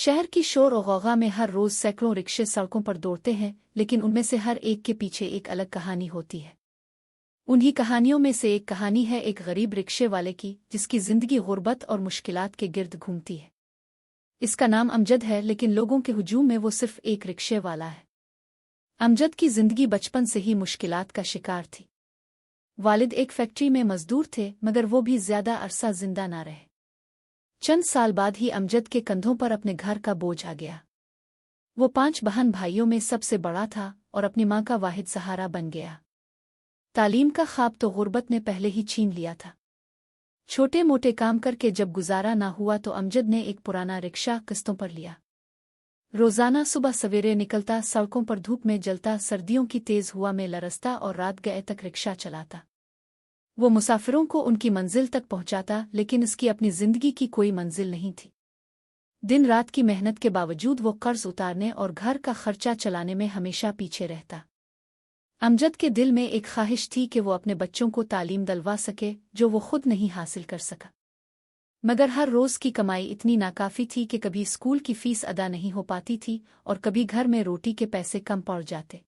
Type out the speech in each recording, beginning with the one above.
शहर की शोर और गौगा में हर रोज सैकड़ों रिक्शे सड़कों पर दौड़ते हैं, लेकिन उनमें से हर एक के पीछे एक अलग कहानी होती है। उन्हीं कहानियों में से एक कहानी है एक गरीब रिक्शे वाले की, जिसकी जिंदगी गुर्बत और मुश्किलात के गिर्द घूमती है। इसका नाम अमजद है, लेकिन लोगों के हुजूम में वो सिर्फ एक रिक्शे वाला है। अमजद की जिंदगी बचपन से ही मुश्किलात का शिकार थी। वालिद एक फैक्ट्री में मजदूर थे, मगर वो भी ज्यादा अरसा जिंदा ना रहे। चंद साल बाद ही अमजद के कंधों पर अपने घर का बोझ आ गया। वो 5 बहन भाइयों में सबसे बड़ा था और अपनी माँ का वाहिद सहारा बन गया। तालीम का ख्वाब तो गुर्बत ने पहले ही छीन लिया था। छोटे मोटे काम करके जब गुजारा ना हुआ तो अमजद ने एक पुराना रिक्शा किस्तों पर लिया। रोजाना सुबह सवेरे निकलता, सड़कों पर धूप में जलता, सर्दियों की तेज हवा में लरसता और रात गए तक रिक्शा चलाता। वो मुसाफिरों को उनकी मंजिल तक पहुंचाता, लेकिन उसकी अपनी जिंदगी की कोई मंजिल नहीं थी। दिन रात की मेहनत के बावजूद वो कर्ज उतारने और घर का खर्चा चलाने में हमेशा पीछे रहता। अमजद के दिल में एक ख्वाहिश थी कि वो अपने बच्चों को तालीम दिलवा सके, जो वो खुद नहीं हासिल कर सका। मगर हर रोज की कमाई इतनी नाकाफी थी कि कभी स्कूल की फीस अदा नहीं हो पाती थी और कभी घर में रोटी के पैसे कम पड़ जाते।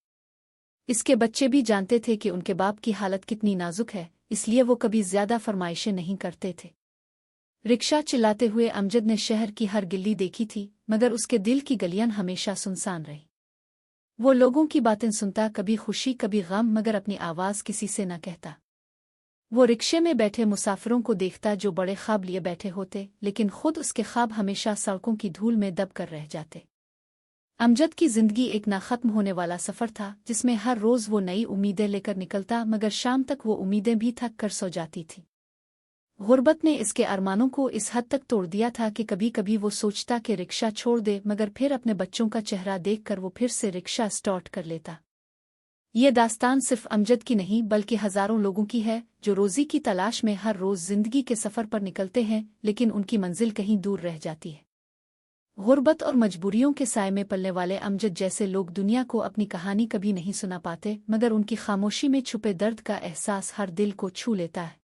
इसके बच्चे भी जानते थे कि उनके बाप की हालत कितनी नाजुक है, इसलिए वो कभी ज्यादा फरमाइशें नहीं करते थे। रिक्शा चिल्लाते हुए अमजद ने शहर की हर गिल्ली देखी थी, मगर उसके दिल की गलियां हमेशा सुनसान रही। वो लोगों की बातें सुनता, कभी खुशी कभी गम, मगर अपनी आवाज किसी से न कहता। वो रिक्शे में बैठे मुसाफिरों को देखता जो बड़े ख्वाब लिए बैठे होते, लेकिन खुद उसके ख्वाब हमेशा सड़कों की धूल में दब कर रह जाते। अमजद की जिंदगी एक ना खत्म होने वाला सफर था, जिसमें हर रोज वो नई उम्मीदें लेकर निकलता, मगर शाम तक वो उम्मीदें भी थक कर सो जाती थी। गुर्बत ने इसके अरमानों को इस हद तक तोड़ दिया था कि कभी कभी वो सोचता कि रिक्शा छोड़ दे, मगर फिर अपने बच्चों का चेहरा देखकर वो फिर से रिक्शा स्टार्ट कर लेता। ये दास्तान सिर्फ अमजद की नहीं, बल्कि हजारों लोगों की है, जो रोजी की तलाश में हर रोज जिंदगी के सफर पर निकलते हैं, लेकिन उनकी मंजिल कहीं दूर रह जाती है। गुर्बत और मजबूरियों के साए में पलने वाले अमजद जैसे लोग दुनिया को अपनी कहानी कभी नहीं सुना पाते, मगर उनकी खामोशी में छुपे दर्द का एहसास हर दिल को छू लेता है।